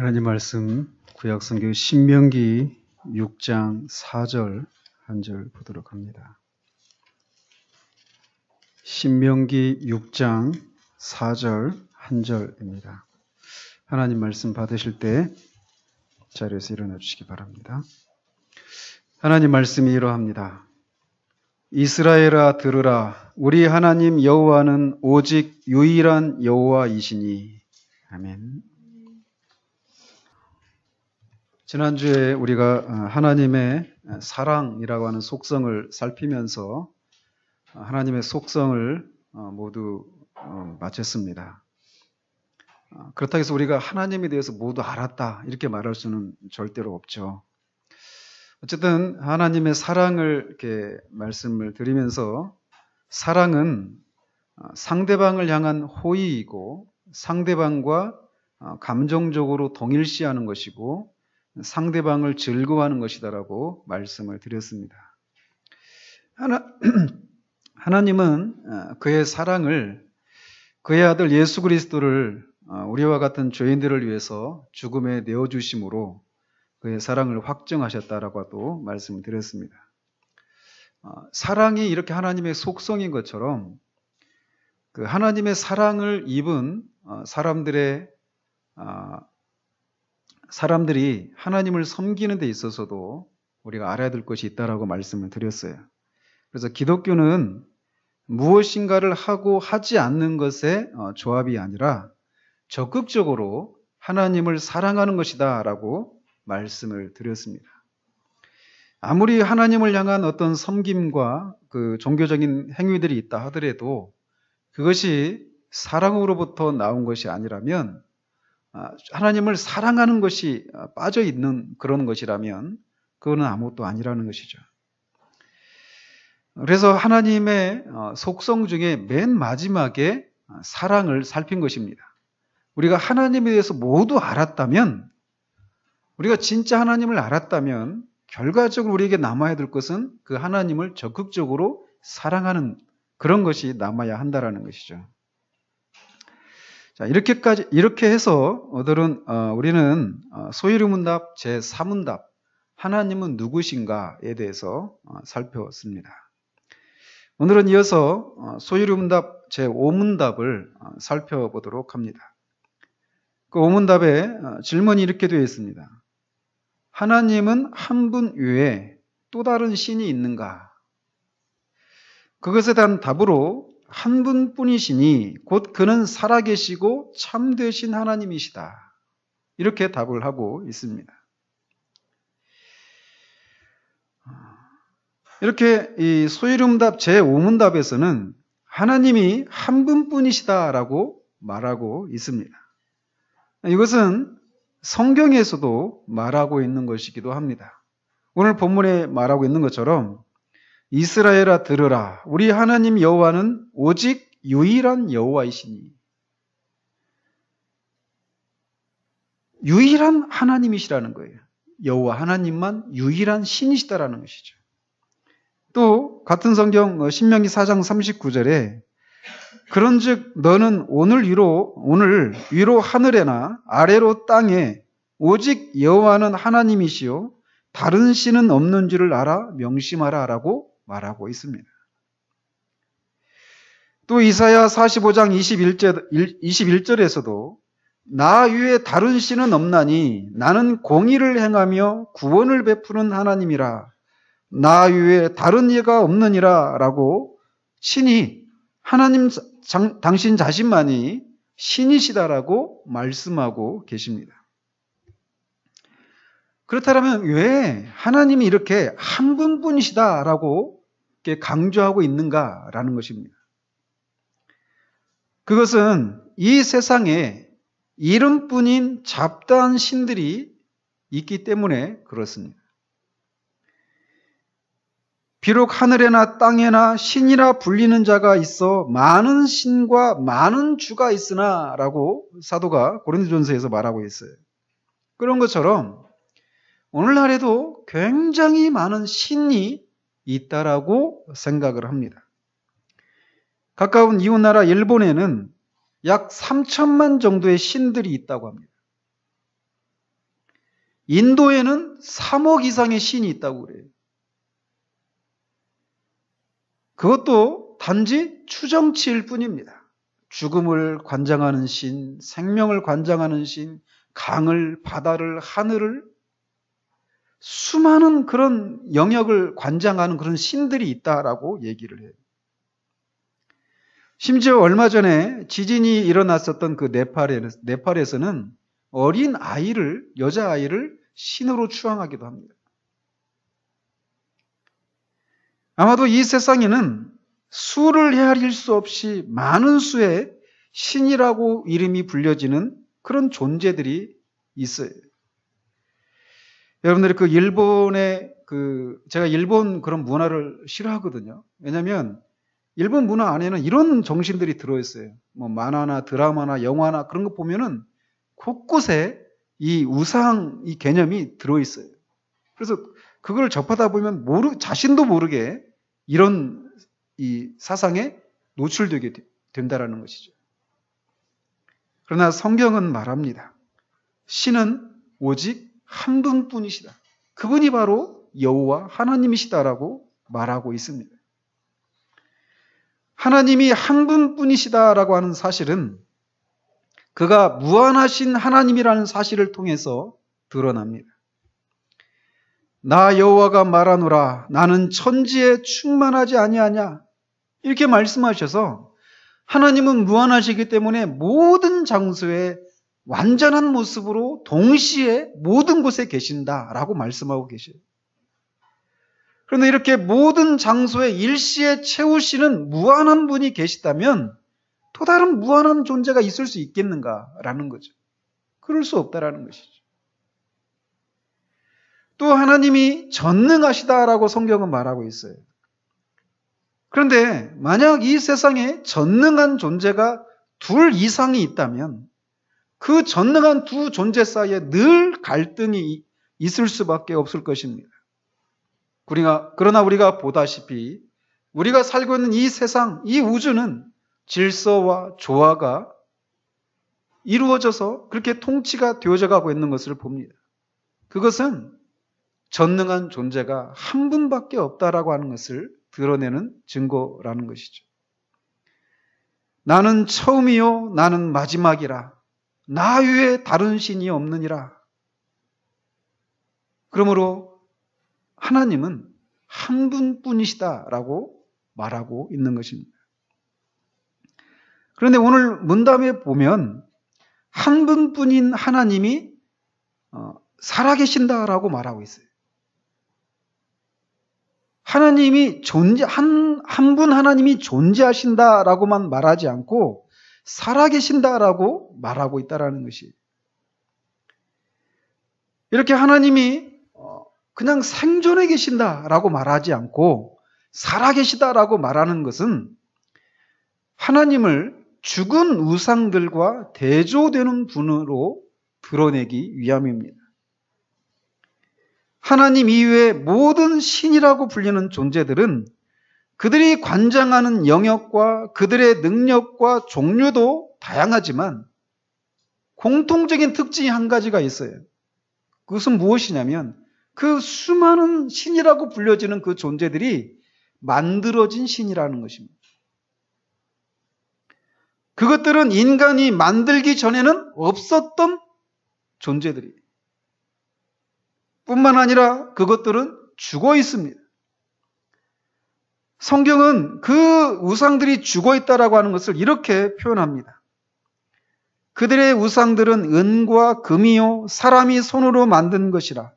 하나님 말씀 구약성경 신명기 6장 4절 한 절 보도록 합니다. 신명기 6장 4절 한 절입니다. 하나님 말씀 받으실 때 자리에서 일어나 주시기 바랍니다. 하나님 말씀이 이러합니다. 이스라엘아 들으라. 우리 하나님 여호와는 오직 유일한 여호와이시니. 아멘. 지난주에 우리가 하나님의 사랑이라고 하는 속성을 살피면서 하나님의 속성을 모두 마쳤습니다. 그렇다고 해서 우리가 하나님에 대해서 모두 알았다 이렇게 말할 수는 절대로 없죠. 어쨌든 하나님의 사랑을 이렇게 말씀을 드리면서 사랑은 상대방을 향한 호의이고 상대방과 감정적으로 동일시하는 것이고 상대방을 즐거워하는 것이다라고 말씀을 드렸습니다. 하나님은 그의 사랑을 그의 아들 예수 그리스도를 우리와 같은 죄인들을 위해서 죽음에 내어주심으로 그의 사랑을 확증하셨다라고도 말씀을 드렸습니다. 사랑이 이렇게 하나님의 속성인 것처럼 그 하나님의 사랑을 입은 사람들이 하나님을 섬기는 데 있어서도 우리가 알아야 될 것이 있다라고 말씀을 드렸어요. 그래서 기독교는 무엇인가를 하고 하지 않는 것의 조합이 아니라 적극적으로 하나님을 사랑하는 것이다 라고 말씀을 드렸습니다. 아무리 하나님을 향한 어떤 섬김과 그 종교적인 행위들이 있다 하더라도 그것이 사랑으로부터 나온 것이 아니라면 하나님을 사랑하는 것이 빠져있는 그런 것이라면 그거는 아무것도 아니라는 것이죠. 그래서 하나님의 속성 중에 맨 마지막에 사랑을 살핀 것입니다. 우리가 하나님에 대해서 모두 알았다면, 우리가 진짜 하나님을 알았다면 결과적으로 우리에게 남아야 될 것은 그 하나님을 적극적으로 사랑하는 그런 것이 남아야 한다라는 것이죠. 자, 이렇게 해서 우리는 소위르문답 제3문답 하나님은 누구신가에 대해서 살펴봤습니다. 오늘은 이어서 소위르문답 제5문답을 살펴보도록 합니다. 그 5문답에 질문이 이렇게 되어 있습니다. 하나님은 한 분 외에 또 다른 신이 있는가? 그것에 대한 답으로 한 분뿐이시니 곧 그는 살아계시고 참되신 하나님이시다. 이렇게 답을 하고 있습니다. 이렇게 이 소위름답 제5문답에서는 하나님이 한 분뿐이시다라고 말하고 있습니다. 이것은 성경에서도 말하고 있는 것이기도 합니다. 오늘 본문에 말하고 있는 것처럼 이스라엘아 들으라. 우리 하나님 여호와는 오직 유일한 여호와이시니. 유일한 하나님이시라는 거예요. 여호와 하나님만 유일한 신이시다라는 것이죠. 또 같은 성경 신명기 4장 39절에 그런즉 너는 오늘 위로 하늘에나 아래로 땅에 오직 여호와는 하나님이시요 다른 신은 없는 줄을 알아 명심하라라고 말하고 있습니다. 또 이사야 45장 21절에서도 나 외에 다른 신은 없나니 나는 공의를 행하며 구원을 베푸는 하나님이라 나 외에 다른 이가 없느니라 라고 신이 하나님 당신 자신만이 신이시다라고 말씀하고 계십니다. 그렇다면 왜 하나님이 이렇게 한 분뿐이시다라고 이렇게 강조하고 있는가라는 것입니다. 그것은 이 세상에 이름뿐인 잡다한 신들이 있기 때문에 그렇습니다. 비록 하늘에나 땅에나 신이라 불리는 자가 있어 많은 신과 많은 주가 있으나 라고 사도가 고린도전서에서 말하고 있어요. 그런 것처럼 오늘날에도 굉장히 많은 신이 있다라고 생각을 합니다. 가까운 이웃나라 일본에는 약 3천만 정도의 신들이 있다고 합니다. 인도에는 3억 이상의 신이 있다고 그래요. 그것도 단지 추정치일 뿐입니다. 죽음을 관장하는 신, 생명을 관장하는 신, 강을, 바다를, 하늘을, 수많은 그런 영역을 관장하는 그런 신들이 있다라고 얘기를 해요. 심지어 얼마 전에 지진이 일어났었던 그 네팔에서는 어린 아이를, 여자아이를 신으로 추앙하기도 합니다. 아마도 이 세상에는 수를 헤아릴 수 없이 많은 수의 신이라고 이름이 불려지는 그런 존재들이 있어요. 여러분들이 그 일본의 제가 일본 그런 문화를 싫어하거든요. 왜냐하면 일본 문화 안에는 이런 정신들이 들어있어요. 뭐 만화나 드라마나 영화나 그런 거 보면은 곳곳에 이 우상 이 개념이 들어있어요. 그래서 그걸 접하다 보면 자신도 모르게 이런 이 사상에 노출되게 된다라는 것이죠. 그러나 성경은 말합니다. 신은 오직 한 분뿐이시다. 그분이 바로 여호와 하나님이시다라고 말하고 있습니다. 하나님이 한 분뿐이시다라고 하는 사실은 그가 무한하신 하나님이라는 사실을 통해서 드러납니다. 나 여호와가 말하노라 나는 천지에 충만하지 아니하냐 이렇게 말씀하셔서 하나님은 무한하시기 때문에 모든 장소에 완전한 모습으로 동시에 모든 곳에 계신다라고 말씀하고 계셔요. 그런데 이렇게 모든 장소에 일시에 채우시는 무한한 분이 계시다면 또 다른 무한한 존재가 있을 수 있겠는가라는 거죠. 그럴 수 없다라는 것이죠. 또 하나님이 전능하시다라고 성경은 말하고 있어요. 그런데 만약 이 세상에 전능한 존재가 둘 이상이 있다면 그 전능한 두 존재 사이에 늘 갈등이 있을 수밖에 없을 것입니다. 그러나 우리가 보다시피 우리가 살고 있는 이 세상, 이 우주는 질서와 조화가 이루어져서 그렇게 통치가 되어져 가고 있는 것을 봅니다. 그것은 전능한 존재가 한 분밖에 없다라고 하는 것을 드러내는 증거라는 것이죠. 나는 처음이요 나는 마지막이라 나 외에 다른 신이 없느니라. 그러므로 하나님은 한 분뿐이시다라고 말하고 있는 것입니다. 그런데 오늘 문답에 보면 한 분뿐인 하나님이 살아계신다라고 말하고 있어요. 하나님이 한 분 하나님이 존재하신다라고만 말하지 않고 살아계신다라고 말하고 있다라는 것이. 이렇게 하나님이 그냥 생존해 계신다라고 말하지 않고 살아계시다라고 말하는 것은 하나님을 죽은 우상들과 대조되는 분으로 드러내기 위함입니다. 하나님 이외의 모든 신이라고 불리는 존재들은 그들이 관장하는 영역과 그들의 능력과 종류도 다양하지만 공통적인 특징이 한 가지가 있어요. 그것은 무엇이냐면 그 수많은 신이라고 불려지는 그 존재들이 만들어진 신이라는 것입니다. 그것들은 인간이 만들기 전에는 없었던 존재들이에요. 뿐만 아니라 그것들은 죽어 있습니다. 성경은 그 우상들이 죽어 있다라고 하는 것을 이렇게 표현합니다. 그들의 우상들은 은과 금이요 사람이 손으로 만든 것이라.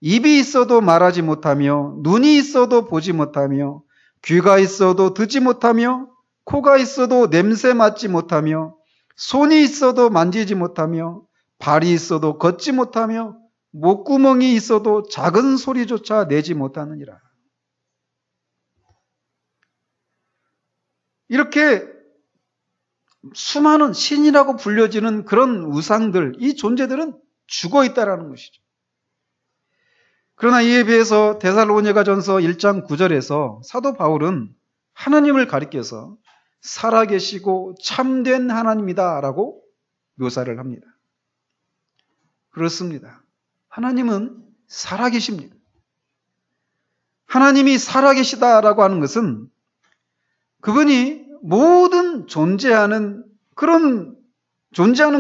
입이 있어도 말하지 못하며 눈이 있어도 보지 못하며 귀가 있어도 듣지 못하며 코가 있어도 냄새 맡지 못하며 손이 있어도 만지지 못하며 발이 있어도 걷지 못하며 목구멍이 있어도 작은 소리조차 내지 못하느니라. 이렇게 수많은 신이라고 불려지는 그런 우상들, 이 존재들은 죽어 있다라는 것이죠. 그러나 이에 비해서 데살로니가전서 1장 9절에서 사도 바울은 하나님을 가리켜서 살아계시고 참된 하나님이다라고 묘사를 합니다. 그렇습니다. 하나님은 살아계십니다. 하나님이 살아계시다라고 하는 것은 그분이 모든 존재하는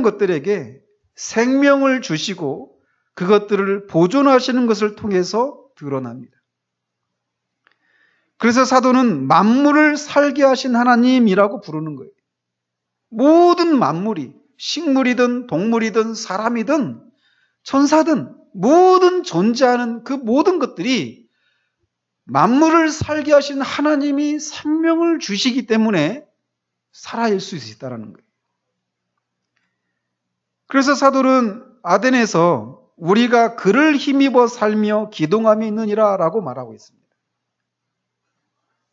것들에게 생명을 주시고 그것들을 보존하시는 것을 통해서 드러납니다. 그래서 사도는 만물을 살게 하신 하나님이라고 부르는 거예요. 모든 만물이 식물이든 동물이든 사람이든 천사든 모든 존재하는 그 모든 것들이 만물을 살게 하신 하나님이 생명을 주시기 때문에 살아있을 수 있다는 거예요. 그래서 사도는 아덴에서 우리가 그를 힘입어 살며 기동함이 있느니라 라고 말하고 있습니다.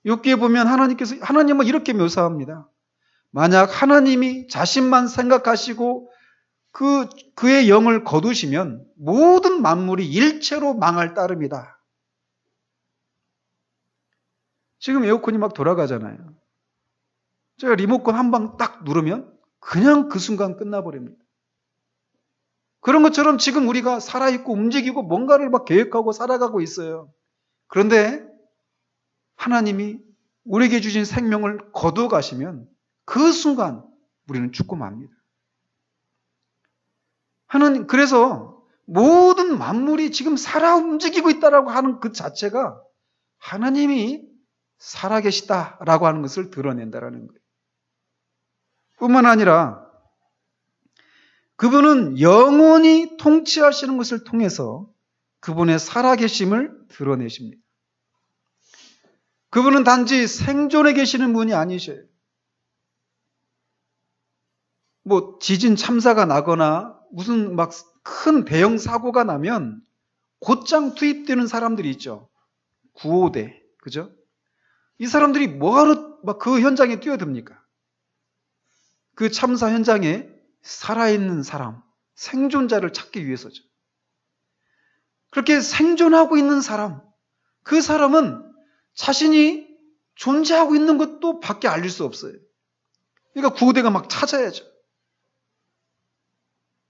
여기에 보면 하나님은 이렇게 묘사합니다. 만약 하나님이 자신만 생각하시고 그의 영을 거두시면 모든 만물이 일체로 망할 따름이다. 지금 에어컨이 막 돌아가잖아요. 제가 리모컨 한 방 딱 누르면 그냥 그 순간 끝나버립니다. 그런 것처럼 지금 우리가 살아있고 움직이고 뭔가를 막 계획하고 살아가고 있어요. 그런데 하나님이 우리에게 주신 생명을 거두어가시면 그 순간 우리는 죽고 맙니다. 그래서 모든 만물이 지금 살아 움직이고 있다라고 하는 그 자체가 하나님이 살아계시다라고 하는 것을 드러낸다라는 거예요. 뿐만 아니라 그분은 영원히 통치하시는 것을 통해서 그분의 살아계심을 드러내십니다. 그분은 단지 생존해 계시는 분이 아니셔요. 지진 참사가 나거나 무슨 막 큰 대형 사고가 나면 곧장 투입되는 사람들이 있죠. 구호대, 그죠? 이 사람들이 뭐하러 막 그 현장에 뛰어듭니까? 그 참사 현장에 살아있는 사람, 생존자를 찾기 위해서죠. 그렇게 생존하고 있는 사람, 그 사람은 자신이 존재하고 있는 것도 밖에 알릴 수 없어요. 그러니까 구호대가 막 찾아야죠.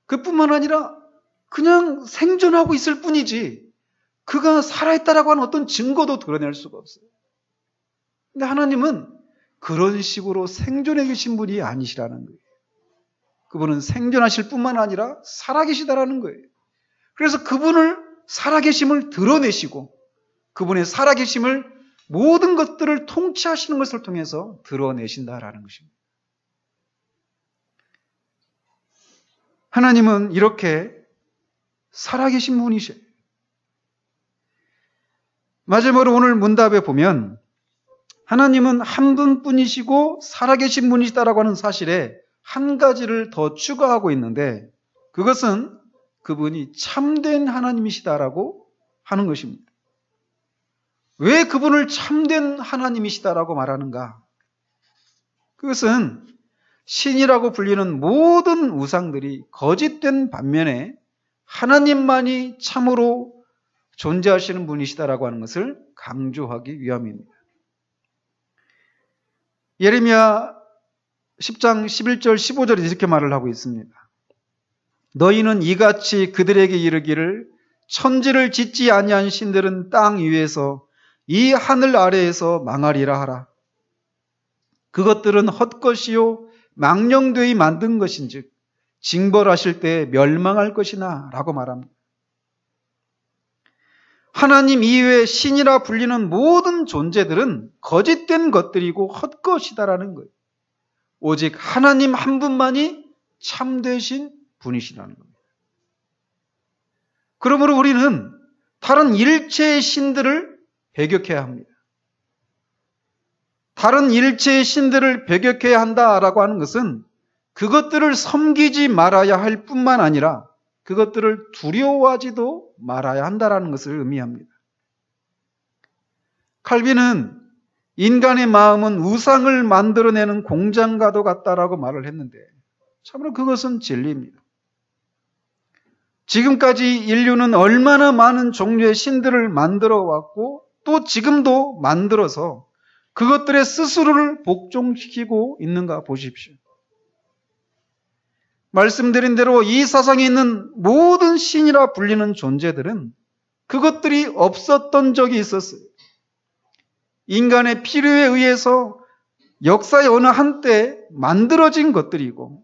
그뿐만 아니라 그냥 생존하고 있을 뿐이지 그가 살아있다라고 하는 어떤 증거도 드러낼 수가 없어요. 근데 하나님은 그런 식으로 생존해 계신 분이 아니시라는 거예요. 그분은 생존하실 뿐만 아니라 살아계시다라는 거예요. 그래서 그분을 살아계심을 드러내시고 그분의 살아계심을 모든 것들을 통치하시는 것을 통해서 드러내신다라는 것입니다. 하나님은 이렇게 살아계신 분이셔요. 마지막으로 오늘 문답에 보면 하나님은 한 분뿐이시고 살아계신 분이시다라고 하는 사실에 한 가지를 더 추가하고 있는데 그것은 그분이 참된 하나님이시다라고 하는 것입니다. 왜 그분을 참된 하나님이시다라고 말하는가? 그것은 신이라고 불리는 모든 우상들이 거짓된 반면에 하나님만이 참으로 존재하시는 분이시다라고 하는 것을 강조하기 위함입니다. 예레미야 10장 11절 15절에 이렇게 말을 하고 있습니다. 너희는 이같이 그들에게 이르기를 천지를 짓지 아니한 신들은 땅 위에서 이 하늘 아래에서 망하리라 하라. 그것들은 헛것이요 망령되이 만든 것인즉 징벌하실 때 멸망할 것이나 라고 말합니다. 하나님 이외에 신이라 불리는 모든 존재들은 거짓된 것들이고 헛것이다라는 거예요. 오직 하나님 한 분만이 참되신 분이시라는 겁니다. 그러므로 우리는 다른 일체의 신들을 배격해야 합니다. 다른 일체의 신들을 배격해야 한다라고 하는 것은 그것들을 섬기지 말아야 할 뿐만 아니라 그것들을 두려워하지도 말아야 한다라는 것을 의미합니다. 칼빈은 인간의 마음은 우상을 만들어내는 공장과도 같다라고 말을 했는데 참으로 그것은 진리입니다. 지금까지 인류는 얼마나 많은 종류의 신들을 만들어 왔고 또 지금도 만들어서 그것들의 스스로를 복종시키고 있는가 보십시오. 말씀드린 대로 이 세상에 있는 모든 신이라 불리는 존재들은 그것들이 없었던 적이 있었어요. 인간의 필요에 의해서 역사의 어느 한때 만들어진 것들이고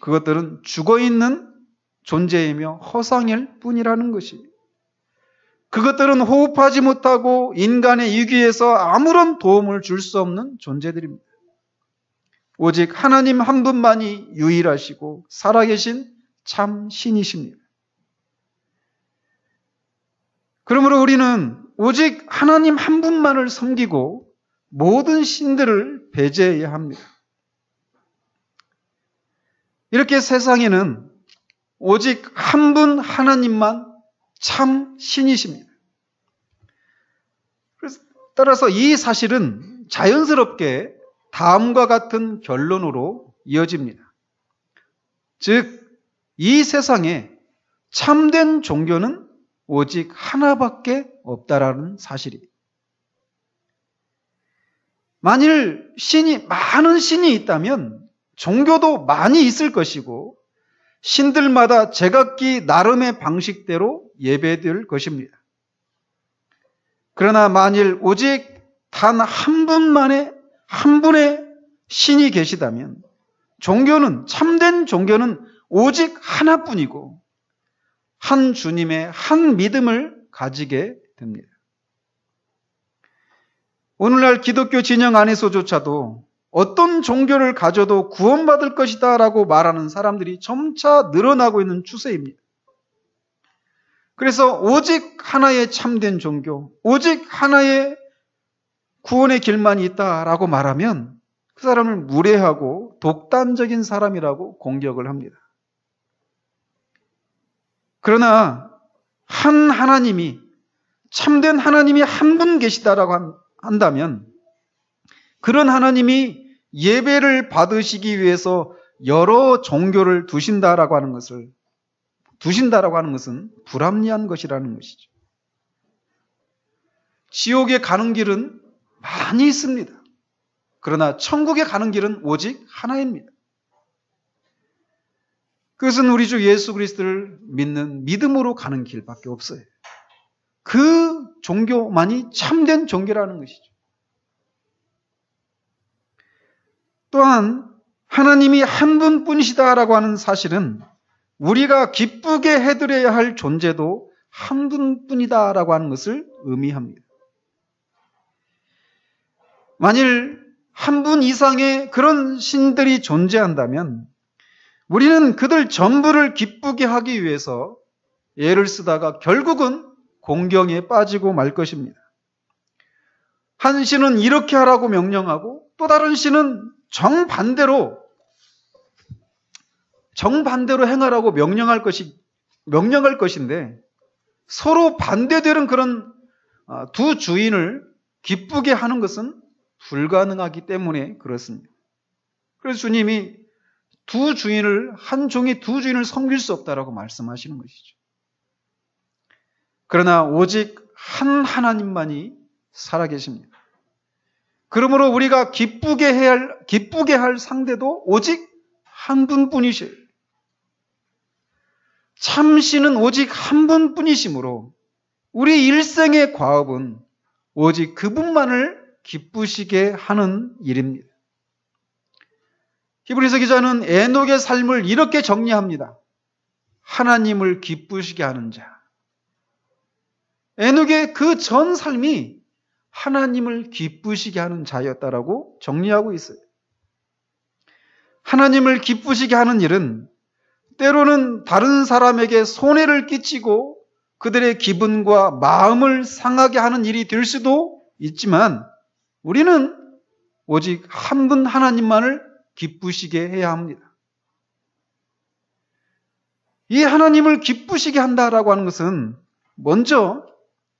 그것들은 죽어있는 존재이며 허상일 뿐이라는 것이. 그것들은 호흡하지 못하고 인간의 위기에서 아무런 도움을 줄 수 없는 존재들입니다. 오직 하나님 한 분만이 유일하시고 살아계신 참 신이십니다. 그러므로 우리는 오직 하나님 한 분만을 섬기고 모든 신들을 배제해야 합니다. 이렇게 세상에는 오직 한 분 하나님만 참 신이십니다. 따라서 이 사실은 자연스럽게 다음과 같은 결론으로 이어집니다. 즉, 이 세상에 참된 종교는 오직 하나밖에 없다라는 사실이에요. 만일 많은 신이 있다면 종교도 많이 있을 것이고 신들마다 제각기 나름의 방식대로 예배될 것입니다. 그러나 만일 오직 단 한 분의 신이 계시다면 참된 종교는 오직 하나뿐이고 한 주님의 한 믿음을 가지게 됩니다. 오늘날 기독교 진영 안에서조차도 어떤 종교를 가져도 구원받을 것이다 라고 말하는 사람들이 점차 늘어나고 있는 추세입니다. 그래서 오직 하나의 참된 종교, 오직 하나의 구원의 길만이 있다라고 말하면 그 사람을 무례하고 독단적인 사람이라고 공격을 합니다. 그러나 참된 하나님이 한 분 계시다라고 한다면 그런 하나님이 예배를 받으시기 위해서 여러 종교를 두신다라고 하는 것은 불합리한 것이라는 것이죠. 지옥에 가는 길은 많이 있습니다. 그러나 천국에 가는 길은 오직 하나입니다. 그것은 우리 주 예수 그리스도를 믿는 믿음으로 가는 길밖에 없어요. 그 종교만이 참된 종교라는 것이죠. 또한 하나님이 한 분뿐이시다라고 하는 사실은 우리가 기쁘게 해드려야 할 존재도 한 분뿐이다라고 하는 것을 의미합니다. 만일 한 분 이상의 그런 신들이 존재한다면 우리는 그들 전부를 기쁘게 하기 위해서 애를 쓰다가 결국은 공경에 빠지고 말 것입니다. 한 신은 이렇게 하라고 명령하고 또 다른 신은 정반대로 행하라고 명령할 것인데 서로 반대되는 그런 두 주인을 기쁘게 하는 것은 불가능하기 때문에 그렇습니다. 그래서 주님이 한 종이 두 주인을 섬길 수 없다라고 말씀하시는 것이죠. 그러나 오직 한 하나님만이 살아계십니다. 그러므로 우리가 기쁘게 할 상대도 오직 한 분뿐이셔요. 참신은 오직 한 분뿐이시므로 우리 일생의 과업은 오직 그분만을 기쁘시게 하는 일입니다. 히브리서 기자는 에녹의 삶을 이렇게 정리합니다. 하나님을 기쁘시게 하는 자. 에녹의 그 전 삶이 하나님을 기쁘시게 하는 자였다라고 정리하고 있어요. 하나님을 기쁘시게 하는 일은 때로는 다른 사람에게 손해를 끼치고 그들의 기분과 마음을 상하게 하는 일이 될 수도 있지만 우리는 오직 한 분 하나님만을 기쁘시게 해야 합니다. 이 하나님을 기쁘시게 한다라고 하는 것은 먼저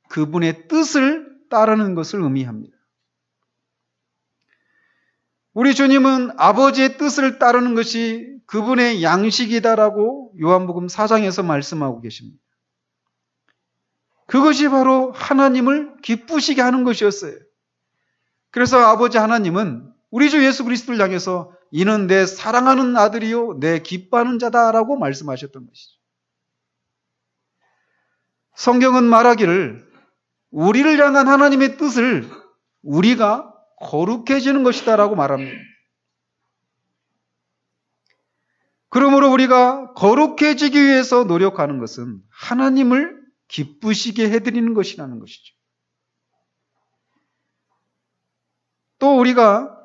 그분의 뜻을 따르는 것을 의미합니다. 우리 주님은 아버지의 뜻을 따르는 것이 그분의 양식이다라고 요한복음 4장에서 말씀하고 계십니다. 그것이 바로 하나님을 기쁘시게 하는 것이었어요. 그래서 아버지 하나님은 우리 주 예수 그리스도를 향해서 이는 내 사랑하는 아들이요 내 기뻐하는 자다라고 말씀하셨던 것이죠. 성경은 말하기를 우리를 향한 하나님의 뜻을 우리가 거룩해지는 것이다라고 말합니다. 그러므로 우리가 거룩해지기 위해서 노력하는 것은 하나님을 기쁘시게 해드리는 것이라는 것이죠. 또 우리가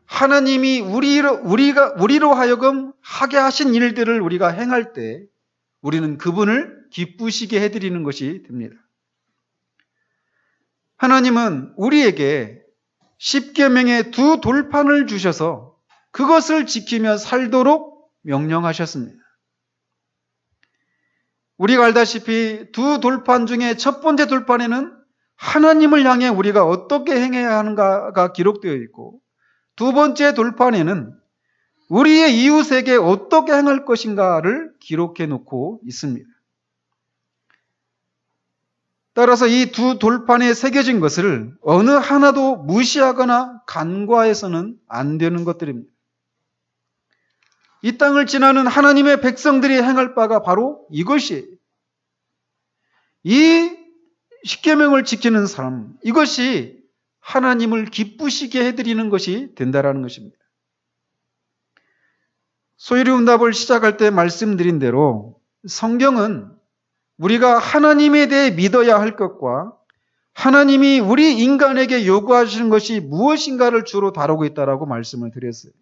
하나님이 우리로 하여금 하게 하신 일들을 우리가 행할 때 우리는 그분을 기쁘시게 해드리는 것이 됩니다. 하나님은 우리에게 십계명의 두 돌판을 주셔서 그것을 지키며 살도록 명령하셨습니다. 우리가 알다시피 두 돌판 중에 첫 번째 돌판에는 하나님을 향해 우리가 어떻게 행해야 하는가가 기록되어 있고, 두 번째 돌판에는 우리의 이웃에게 어떻게 행할 것인가를 기록해 놓고 있습니다. 따라서 이 두 돌판에 새겨진 것을 어느 하나도 무시하거나 간과해서는 안 되는 것들입니다. 이 땅을 지나는 하나님의 백성들이 행할 바가 바로 이것이에요. 이 십계명을 지키는 삶, 이것이 하나님을 기쁘시게 해드리는 것이 된다라는 것입니다. 소위로응답을 시작할 때 말씀드린 대로 성경은 우리가 하나님에 대해 믿어야 할 것과 하나님이 우리 인간에게 요구하시는 것이 무엇인가를 주로 다루고 있다라고 말씀을 드렸어요.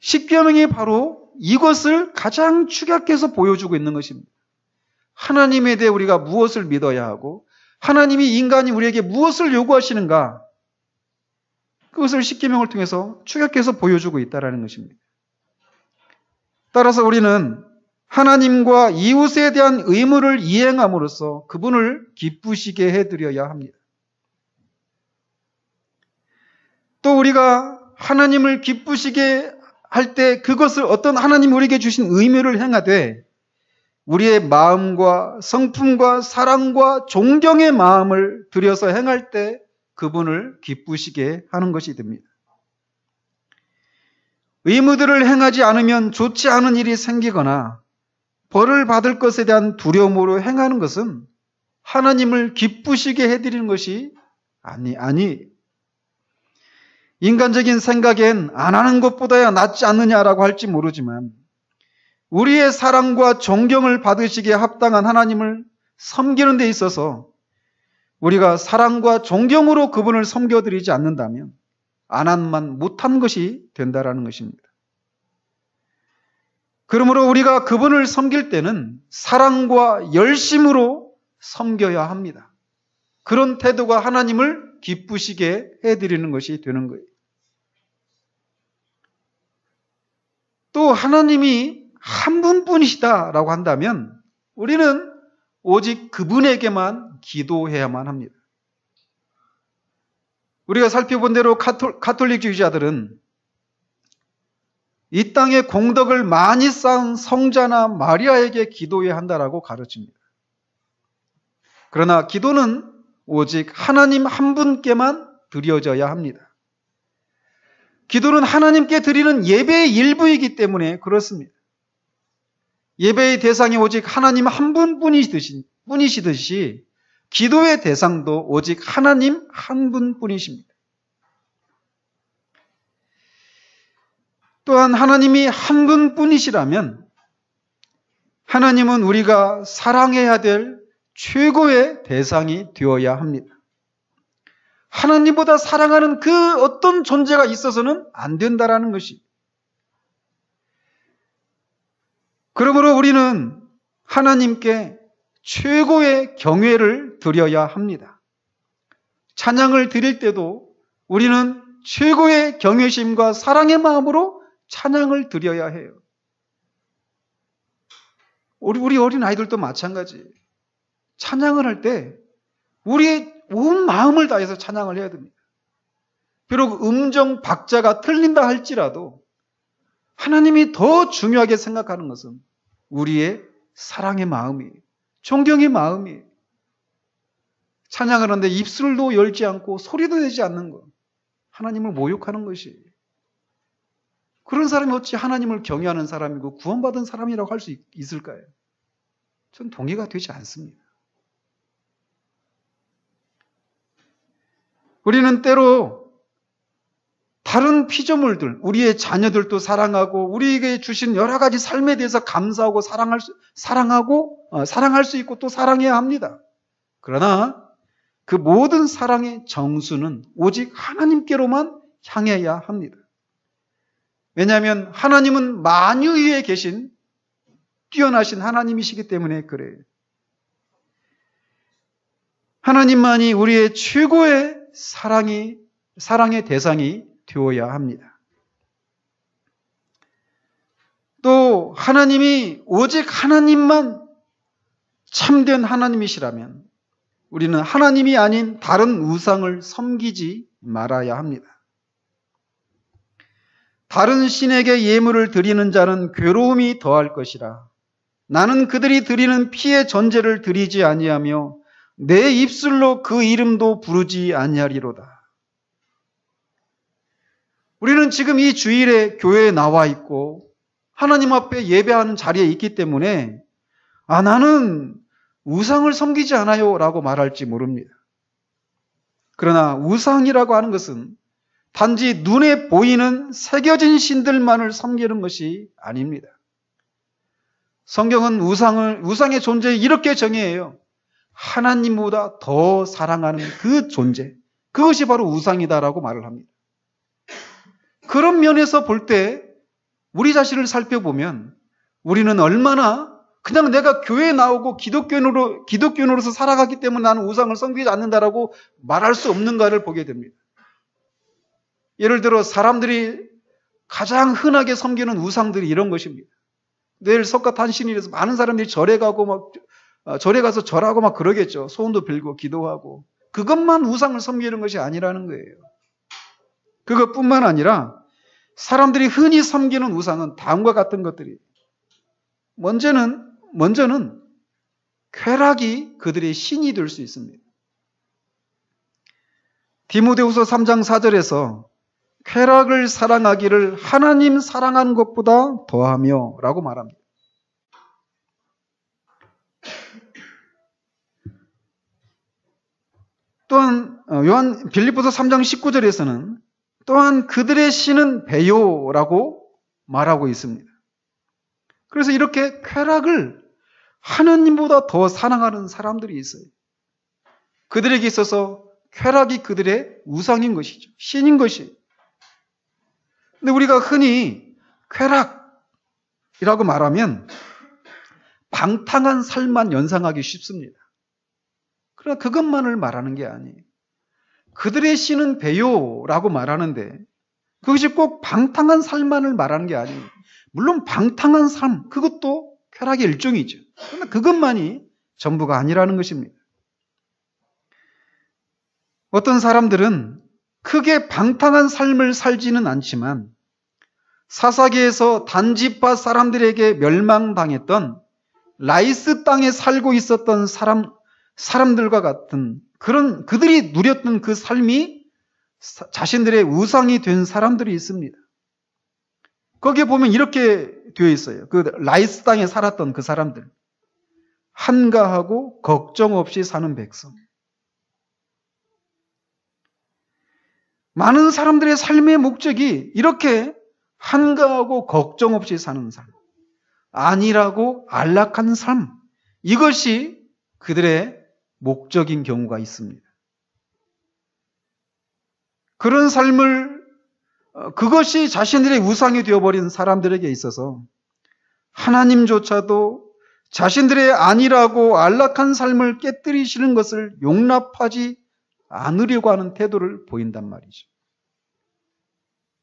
십계명이 바로 이것을 가장 축약해서 보여주고 있는 것입니다. 하나님에 대해 우리가 무엇을 믿어야 하고 하나님이 인간이 우리에게 무엇을 요구하시는가, 그것을 십계명을 통해서 축약해서 보여주고 있다는 것입니다. 따라서 우리는 하나님과 이웃에 대한 의무를 이행함으로써 그분을 기쁘시게 해드려야 합니다. 또 우리가 하나님을 기쁘시게 할 때 그것을 어떤 하나님 우리에게 주신 의무를 행하되 우리의 마음과 성품과 사랑과 존경의 마음을 들여서 행할 때 그분을 기쁘시게 하는 것이 됩니다. 의무들을 행하지 않으면 좋지 않은 일이 생기거나 벌을 받을 것에 대한 두려움으로 행하는 것은 하나님을 기쁘시게 해드리는 것이 아니. 인간적인 생각엔 안 하는 것보다야 낫지 않느냐라고 할지 모르지만 우리의 사랑과 존경을 받으시기에 합당한 하나님을 섬기는 데 있어서 우리가 사랑과 존경으로 그분을 섬겨드리지 않는다면 안 한만 못한 것이 된다라는 것입니다. 그러므로 우리가 그분을 섬길 때는 사랑과 열심으로 섬겨야 합니다. 그런 태도가 하나님을 기쁘시게 해드리는 것이 되는 거예요. 또 하나님이 한 분뿐이시다라고 한다면 우리는 오직 그분에게만 기도해야만 합니다. 우리가 살펴본 대로 가톨릭주의자들은 이 땅에 공덕을 많이 쌓은 성자나 마리아에게 기도해야 한다라고 가르칩니다. 그러나 기도는 오직 하나님 한 분께만 드려져야 합니다. 기도는 하나님께 드리는 예배의 일부이기 때문에 그렇습니다. 예배의 대상이 오직 하나님 한 분뿐이시듯이 기도의 대상도 오직 하나님 한 분뿐이십니다. 또한 하나님이 한 분뿐이시라면 하나님은 우리가 사랑해야 될 최고의 대상이 되어야 합니다. 하나님보다 사랑하는 그 어떤 존재가 있어서는 안 된다라는 것이. 그러므로 우리는 하나님께 최고의 경외를 드려야 합니다. 찬양을 드릴 때도 우리는 최고의 경외심과 사랑의 마음으로 찬양을 드려야 해요. 우리 어린 아이들도 마찬가지예요. 찬양을 할 때 우리의 온 마음을 다해서 찬양을 해야 됩니다. 비록 음정 박자가 틀린다 할지라도 하나님이 더 중요하게 생각하는 것은 우리의 사랑의 마음이에요. 존경의 마음이에요. 찬양을 하는데 입술도 열지 않고 소리도 내지 않는 것, 하나님을 모욕하는 것이에요. 그런 사람이 어찌 하나님을 경외하는 사람이고 구원받은 사람이라고 할 수 있을까요? 전 동의가 되지 않습니다. 우리는 때로 다른 피조물들, 우리의 자녀들도 사랑하고 우리에게 주신 여러 가지 삶에 대해서 감사하고 사랑할 수 있고 또 사랑해야 합니다. 그러나 그 모든 사랑의 정수는 오직 하나님께로만 향해야 합니다. 왜냐하면 하나님은 만유 위에 계신 뛰어나신 하나님이시기 때문에 그래요. 하나님만이 우리의 최고의 사랑의 대상이 되어야 합니다. 또 하나님이 오직 하나님만 참된 하나님이시라면 우리는 하나님이 아닌 다른 우상을 섬기지 말아야 합니다. 다른 신에게 예물을 드리는 자는 괴로움이 더할 것이라. 나는 그들이 드리는 피의 전제를 드리지 아니하며 내 입술로 그 이름도 부르지 아니하리로다. 우리는 지금 이 주일에 교회에 나와 있고 하나님 앞에 예배하는 자리에 있기 때문에 나는 우상을 섬기지 않아요 라고 말할지 모릅니다. 그러나 우상이라고 하는 것은 단지 눈에 보이는 새겨진 신들만을 섬기는 것이 아닙니다. 성경은 우상의 존재를 이렇게 정의해요. 하나님보다 더 사랑하는 그 존재, 그것이 바로 우상이다라고 말을 합니다. 그런 면에서 볼 때 우리 자신을 살펴보면 우리는 얼마나 그냥 내가 교회에 나오고 기독교인으로서 살아가기 때문에 나는 우상을 섬기지 않는다라고 말할 수 없는가를 보게 됩니다. 예를 들어 사람들이 가장 흔하게 섬기는 우상들이 이런 것입니다. 내일 석가탄신일에서 많은 사람들이 절에 가서 절하고 막 그러겠죠. 소원도 빌고 기도하고. 그것만 우상을 섬기는 것이 아니라는 거예요. 그것뿐만 아니라 사람들이 흔히 섬기는 우상은 다음과 같은 것들이 먼저는 쾌락이 그들의 신이 될 수 있습니다. 디모데후서 3장 4절에서 쾌락을 사랑하기를 하나님 사랑하는 것보다 더하며 라고 말합니다. 또한 빌립보서 3장 19절에서는 또한 그들의 신은 배요라고 말하고 있습니다. 그래서 이렇게 쾌락을 하나님보다 더 사랑하는 사람들이 있어요. 그들에게 있어서 쾌락이 그들의 우상인 것이죠. 신인 것이에요. 근데 우리가 흔히 쾌락이라고 말하면 방탕한 삶만 연상하기 쉽습니다. 그러나 그것만을 말하는 게 아니에요. 그들의 신은 배요라고 말하는데 그것이 꼭 방탕한 삶만을 말하는 게 아니에요. 물론 방탕한 삶, 그것도 쾌락의 일종이죠. 그러나 그것만이 전부가 아니라는 것입니다. 어떤 사람들은 크게 방탕한 삶을 살지는 않지만 사사기에서 단지파 사람들에게 멸망당했던 라이스 땅에 살고 있었던 사람들과 같은 그들이 누렸던 그 삶이 자신들의 우상이 된 사람들이 있습니다. 거기에 보면 이렇게 되어 있어요. 그 라이스 땅에 살았던 그 사람들. 한가하고 걱정 없이 사는 백성. 많은 사람들의 삶의 목적이 이렇게 한가하고 걱정 없이 사는 삶, 안일하고 안락한 삶, 이것이 그들의 목적인 경우가 있습니다. 그런 삶을 그것이 자신들의 우상이 되어버린 사람들에게 있어서 하나님조차도 자신들의 안일하고 안락한 삶을 깨뜨리시는 것을 용납하지 않으려고 하는 태도를 보인단 말이죠.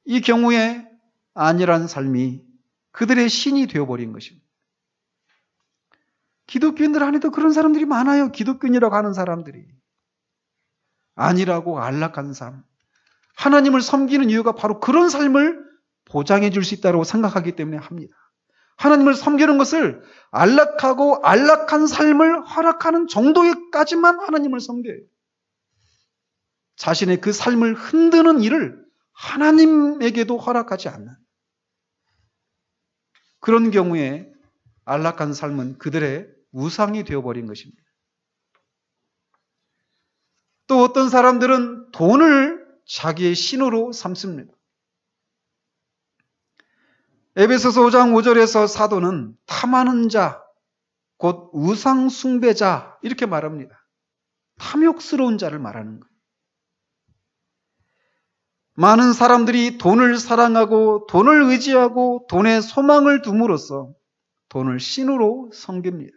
이 경우에 안일한 삶이 그들의 신이 되어버린 것입니다. 기독교인들 안에도 그런 사람들이 많아요. 기독교인이라고 하는 사람들이. 안일하고 안락한 삶. 하나님을 섬기는 이유가 바로 그런 삶을 보장해 줄 수 있다고 생각하기 때문에 합니다. 하나님을 섬기는 것을 안락하고 안락한 삶을 허락하는 정도까지만 하나님을 섬겨요. 자신의 그 삶을 흔드는 일을 하나님에게도 허락하지 않는. 그런 경우에 안락한 삶은 그들의 우상이 되어버린 것입니다. 또 어떤 사람들은 돈을 자기의 신으로 삼습니다. 에베소서 5장 5절에서 사도는 탐하는 자, 곧 우상 숭배자 이렇게 말합니다. 탐욕스러운 자를 말하는 거예요. 많은 사람들이 돈을 사랑하고 돈을 의지하고 돈에 소망을 둠으로써 돈을 신으로 섬깁니다.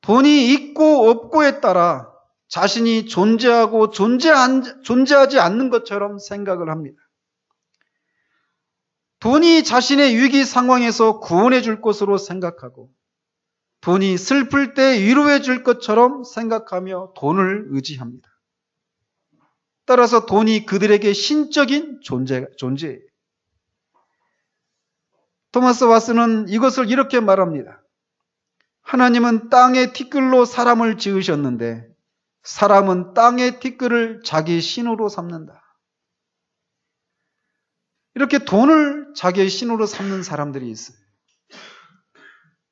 돈이 있고 없고에 따라 자신이 존재하고 존재하지 않는 것처럼 생각을 합니다. 돈이 자신의 위기 상황에서 구원해 줄 것으로 생각하고 돈이 슬플 때 위로해 줄 것처럼 생각하며 돈을 의지합니다. 따라서 돈이 그들에게 신적인 존재예요. 토마스 왓슨은 이것을 이렇게 말합니다. 하나님은 땅의 티끌로 사람을 지으셨는데 사람은 땅의 티끌을 자기 신으로 삼는다. 이렇게 돈을 자기의 신으로 삼는 사람들이 있어요.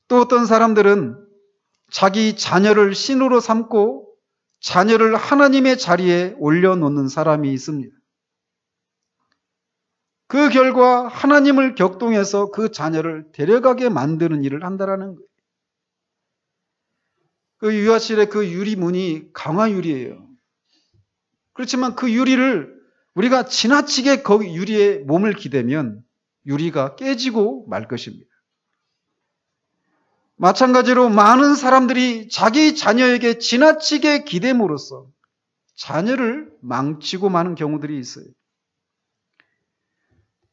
또 어떤 사람들은 자기 자녀를 신으로 삼고 자녀를 하나님의 자리에 올려놓는 사람이 있습니다. 그 결과 하나님을 격동해서 그 자녀를 데려가게 만드는 일을 한다라는 거예요. 그 유아실의 그 유리문이 강화유리예요. 그렇지만 그 유리를 우리가 지나치게 거기 유리에 몸을 기대면 유리가 깨지고 말 것입니다. 마찬가지로 많은 사람들이 자기 자녀에게 지나치게 기대므로써 자녀를 망치고 마는 경우들이 있어요.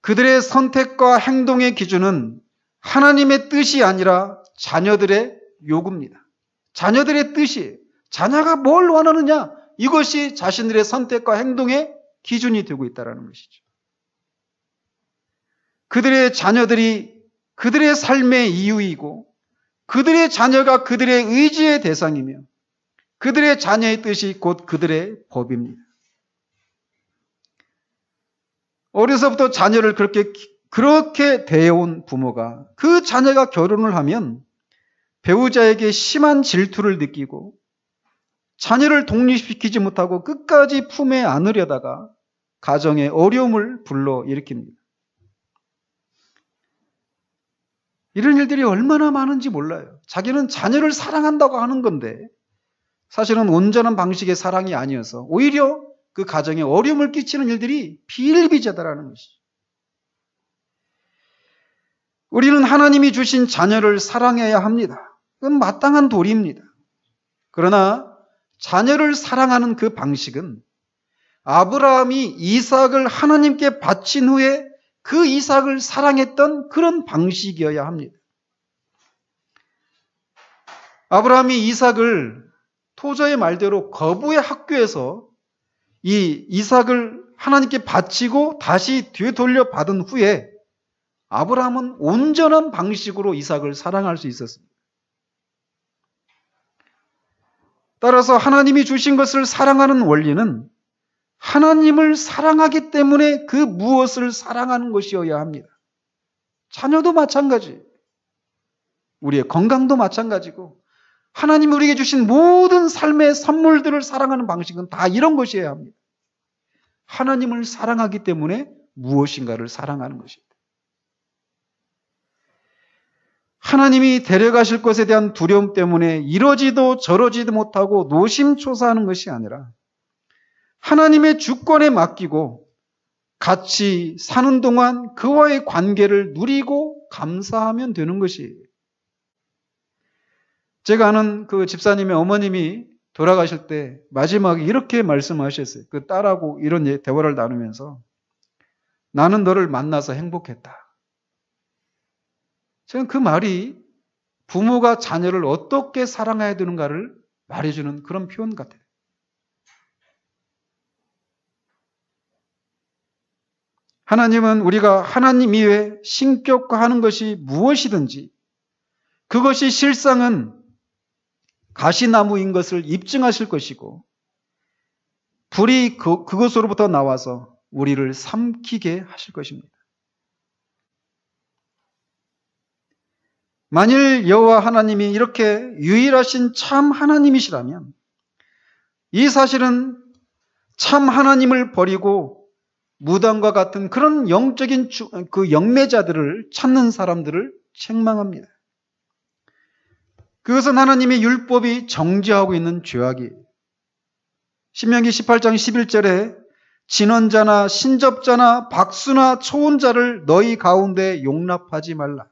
그들의 선택과 행동의 기준은 하나님의 뜻이 아니라 자녀들의 요구입니다. 자녀들의 뜻이에요. 자녀가 뭘 원하느냐? 이것이 자신들의 선택과 행동의 기준이 되고 있다는 것이죠. 그들의 자녀들이 그들의 삶의 이유이고 그들의 자녀가 그들의 의지의 대상이며 그들의 자녀의 뜻이 곧 그들의 법입니다. 어려서부터 자녀를 그렇게 대해온 부모가 그 자녀가 결혼을 하면 배우자에게 심한 질투를 느끼고 자녀를 독립시키지 못하고 끝까지 품에 안으려다가 가정에 어려움을 불러일으킵니다. 이런 일들이 얼마나 많은지 몰라요. 자기는 자녀를 사랑한다고 하는 건데 사실은 온전한 방식의 사랑이 아니어서 오히려 그 가정에 어려움을 끼치는 일들이 비일비재하다라는 것이죠. 우리는 하나님이 주신 자녀를 사랑해야 합니다. 그건 마땅한 도리입니다. 그러나 자녀를 사랑하는 그 방식은 아브라함이 이삭을 하나님께 바친 후에 그 이삭을 사랑했던 그런 방식이어야 합니다. 아브라함이 이삭을 토저의 말대로 거부의 학교에서 이 이삭을 하나님께 바치고 다시 되돌려 받은 후에 아브라함은 온전한 방식으로 이삭을 사랑할 수 있었습니다. 따라서 하나님이 주신 것을 사랑하는 원리는 하나님을 사랑하기 때문에 그 무엇을 사랑하는 것이어야 합니다. 자녀도 마찬가지, 우리의 건강도 마찬가지고 하나님이 우리에게 주신 모든 삶의 선물들을 사랑하는 방식은 다 이런 것이어야 합니다. 하나님을 사랑하기 때문에 무엇인가를 사랑하는 것입니다. 하나님이 데려가실 것에 대한 두려움 때문에 이러지도 저러지도 못하고 노심초사하는 것이 아니라 하나님의 주권에 맡기고 같이 사는 동안 그와의 관계를 누리고 감사하면 되는 것이에요. 제가 아는 그 집사님의 어머님이 돌아가실 때 마지막에 이렇게 말씀하셨어요. 그 딸하고 이런 대화를 나누면서 나는 너를 만나서 행복했다. 저는 그 말이 부모가 자녀를 어떻게 사랑해야 되는가를 말해주는 그런 표현 같아요. 하나님은 우리가 하나님 이외에 신격화하는 것이 무엇이든지 그것이 실상은 가시나무인 것을 입증하실 것이고 불이 그것으로부터 나와서 우리를 삼키게 하실 것입니다. 만일 여호와 하나님이 이렇게 유일하신 참 하나님이시라면 이 사실은 참 하나님을 버리고 무당과 같은 그런 영적인 그 영매자들을 찾는 사람들을 책망합니다. 그것은 하나님의 율법이 정죄하고 있는 죄악이에요. 신명기 18장 11절에 진언자나 신접자나 박수나 초혼자를 너희 가운데 용납하지 말라.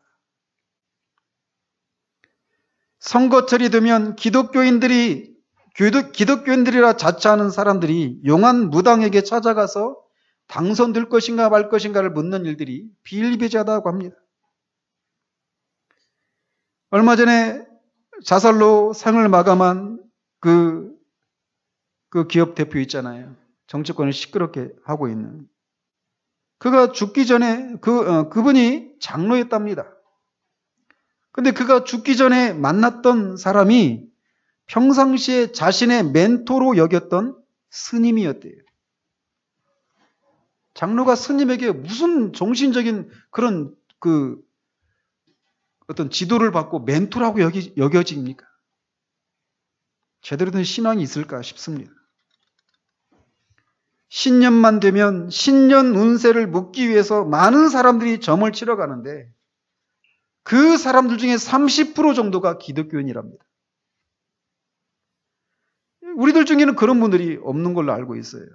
선거철이 되면 기독교인들이라 자처하는 사람들이 용한 무당에게 찾아가서 당선될 것인가 말 것인가를 묻는 일들이 비일비재하다고 합니다. 얼마 전에 자살로 생을 마감한 그 기업 대표 있잖아요. 정치권을 시끄럽게 하고 있는. 그가 죽기 전에 그분이 장로였답니다. 근데 그가 죽기 전에 만났던 사람이 평상시에 자신의 멘토로 여겼던 스님이었대요. 장로가 스님에게 무슨 정신적인 그런 어떤 지도를 받고 멘토라고 여겨집니까? 제대로 된 신앙이 있을까 싶습니다. 신년만 되면 신년 운세를 묻기 위해서 많은 사람들이 점을 치러 가는데 그 사람들 중에 30% 정도가 기독교인이랍니다. 우리들 중에는 그런 분들이 없는 걸로 알고 있어요.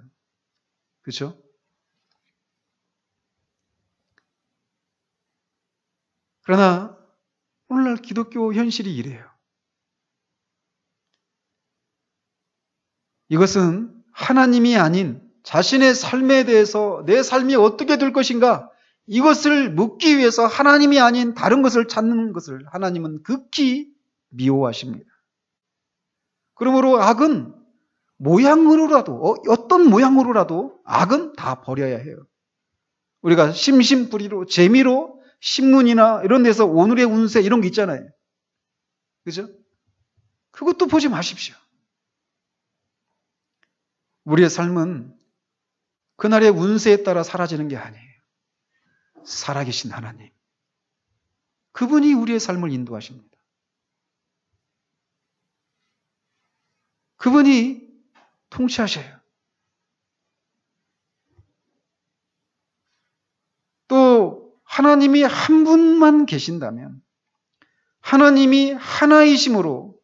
그렇죠? 그러나 오늘날 기독교 현실이 이래요. 이것은 하나님이 아닌 자신의 삶에 대해서 내 삶이 어떻게 될 것인가 이것을 묻기 위해서 하나님이 아닌 다른 것을 찾는 것을 하나님은 극히 미워하십니다. 그러므로 악은 모양으로라도 어떤 모양으로라도 악은 다 버려야 해요. 우리가 심심풀이로 재미로 신문이나 이런 데서 오늘의 운세 이런 게 있잖아요. 그죠? 그것도 보지 마십시오. 우리의 삶은 그날의 운세에 따라 사라지는 게 아니에요. 살아계신 하나님. 그분이 우리의 삶을 인도하십니다. 그분이 통치하셔요. 또 하나님이 한 분만 계신다면 하나님이 하나이심으로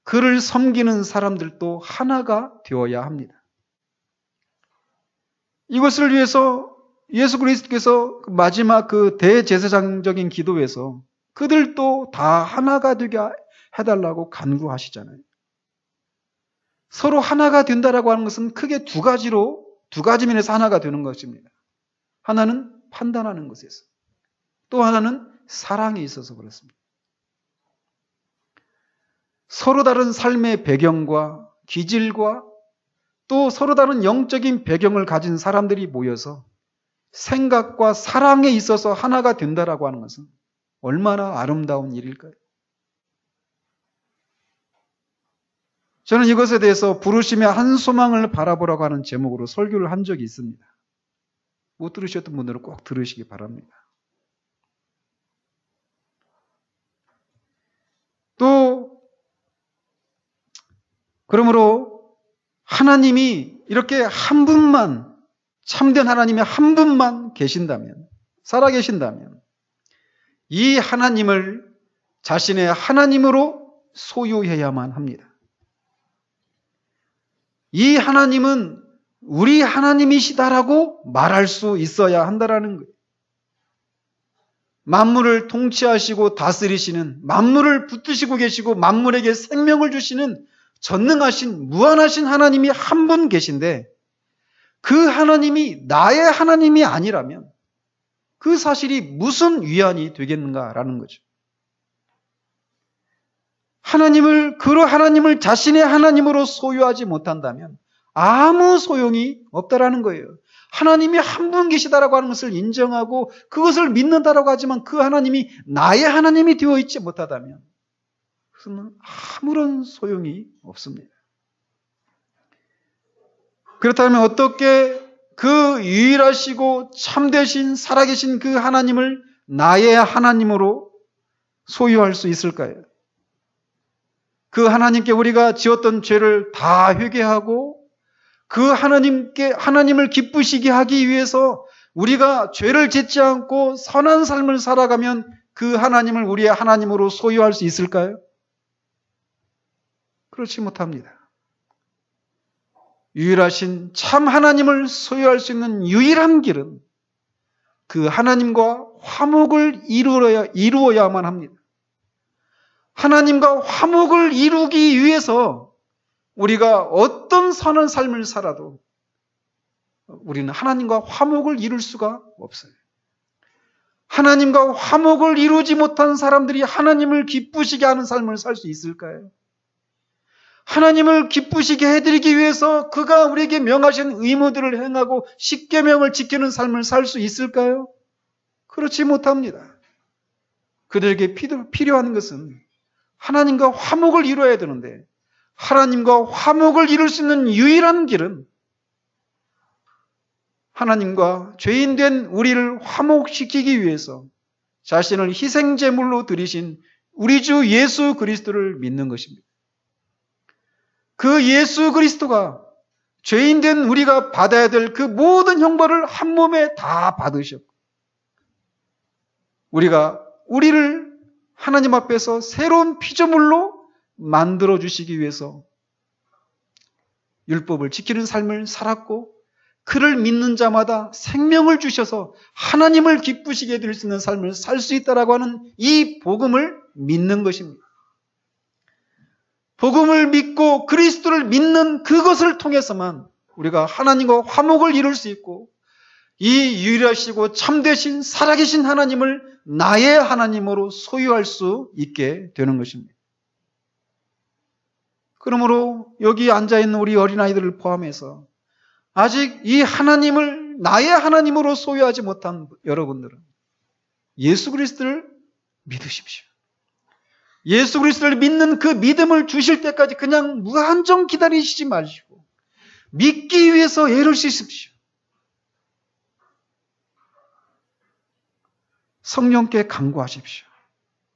그를 섬기는 사람들도 하나가 되어야 합니다. 이것을 위해서 예수 그리스도께서 마지막 그 대제사장적인 기도에서 그들도 다 하나가 되게 해달라고 간구하시잖아요. 서로 하나가 된다라고 하는 것은 크게 두 가지 면에서 하나가 되는 것입니다. 하나는 판단하는 것에서, 또 하나는 사랑에 있어서 그렇습니다. 서로 다른 삶의 배경과 기질과 또 서로 다른 영적인 배경을 가진 사람들이 모여서 생각과 사랑에 있어서 하나가 된다라고 하는 것은 얼마나 아름다운 일일까요? 저는 이것에 대해서 부르심의 한 소망을 바라보라고 하는 제목으로 설교를 한 적이 있습니다. 못 들으셨던 분들은 꼭 들으시기 바랍니다. 또 그러므로 하나님이 이렇게 한 분만, 참된 하나님이 한 분만 계신다면, 살아계신다면 이 하나님을 자신의 하나님으로 소유해야만 합니다. 이 하나님은 우리 하나님이시다라고 말할 수 있어야 한다라는 거예요. 만물을 통치하시고 다스리시는, 만물을 붙드시고 계시고 만물에게 생명을 주시는 전능하신 무한하신 하나님이 한 분 계신데 그 하나님이 나의 하나님이 아니라면 그 사실이 무슨 위안이 되겠는가라는 거죠. 하나님을 자신의 하나님으로 소유하지 못한다면 아무 소용이 없다라는 거예요. 하나님이 한 분 계시다라고 하는 것을 인정하고 그것을 믿는다라고 하지만 그 하나님이 나의 하나님이 되어 있지 못하다면 그것은 아무런 소용이 없습니다. 그렇다면 어떻게 그 유일하시고 참되신 살아계신 그 하나님을 나의 하나님으로 소유할 수 있을까요? 그 하나님께 우리가 지었던 죄를 다 회개하고 그 하나님을 기쁘시게 하기 위해서 우리가 죄를 짓지 않고 선한 삶을 살아가면 그 하나님을 우리의 하나님으로 소유할 수 있을까요? 그렇지 못합니다. 유일하신 참 하나님을 소유할 수 있는 유일한 길은 그 하나님과 화목을 이루어야만 합니다. 하나님과 화목을 이루기 위해서 우리가 어떤 선한 삶을 살아도 우리는 하나님과 화목을 이룰 수가 없어요. 하나님과 화목을 이루지 못한 사람들이 하나님을 기쁘시게 하는 삶을 살 수 있을까요? 하나님을 기쁘시게 해드리기 위해서 그가 우리에게 명하신 의무들을 행하고 십계명을 지키는 삶을 살 수 있을까요? 그렇지 못합니다. 그들에게 필요한 것은 하나님과 화목을 이루어야 되는데 하나님과 화목을 이룰 수 있는 유일한 길은 하나님과 죄인된 우리를 화목시키기 위해서 자신을 희생제물로 드리신 우리 주 예수 그리스도를 믿는 것입니다. 그 예수 그리스도가 죄인된 우리가 받아야 될 그 모든 형벌을 한 몸에 다 받으셨고 우리를 하나님 앞에서 새로운 피조물로 만들어 주시기 위해서 율법을 지키는 삶을 살았고 그를 믿는 자마다 생명을 주셔서 하나님을 기쁘시게 해드릴 수 있는 삶을 살 수 있다라고 하는 이 복음을 믿는 것입니다. 복음을 믿고 그리스도를 믿는 그것을 통해서만 우리가 하나님과 화목을 이룰 수 있고 이 유일하시고 참되신 살아계신 하나님을 나의 하나님으로 소유할 수 있게 되는 것입니다. 그러므로 여기 앉아있는 우리 어린아이들을 포함해서 아직 이 하나님을 나의 하나님으로 소유하지 못한 여러분들은 예수 그리스도를 믿으십시오. 예수 그리스도를 믿는 그 믿음을 주실 때까지 그냥 무한정 기다리시지 마시고 믿기 위해서 애를 쓰십시오. 성령께 간구하십시오.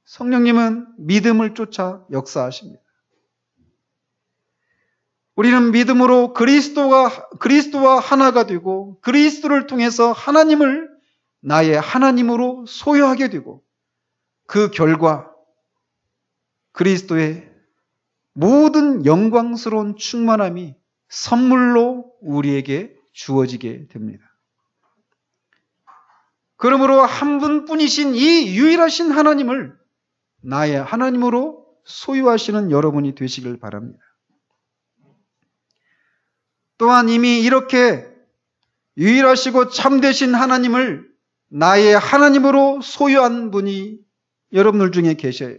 성령님은 믿음을 쫓아 역사하십니다. 우리는 믿음으로 그리스도와 하나가 되고 그리스도를 통해서 하나님을 나의 하나님으로 소유하게 되고 그 결과 그리스도의 모든 영광스러운 충만함이 선물로 우리에게 주어지게 됩니다. 그러므로 한 분뿐이신 이 유일하신 하나님을 나의 하나님으로 소유하시는 여러분이 되시길 바랍니다. 또한 이미 이렇게 유일하시고 참되신 하나님을 나의 하나님으로 소유한 분이 여러분들 중에 계셔요.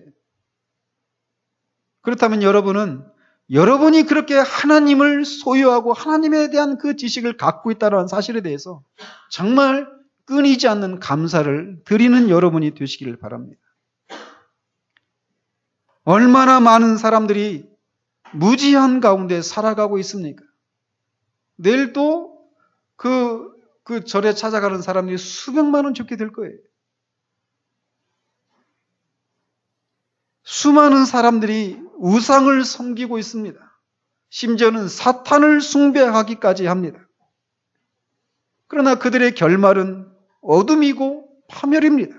그렇다면 여러분이 그렇게 하나님을 소유하고 하나님에 대한 그 지식을 갖고 있다는 사실에 대해서 정말 끊이지 않는 감사를 드리는 여러분이 되시기를 바랍니다. 얼마나 많은 사람들이 무지한 가운데 살아가고 있습니까? 내일도 그 절에 찾아가는 사람들이 수백만 원 죽게 될 거예요. 수많은 사람들이 우상을 섬기고 있습니다. 심지어는 사탄을 숭배하기까지 합니다. 그러나 그들의 결말은 어둠이고 파멸입니다.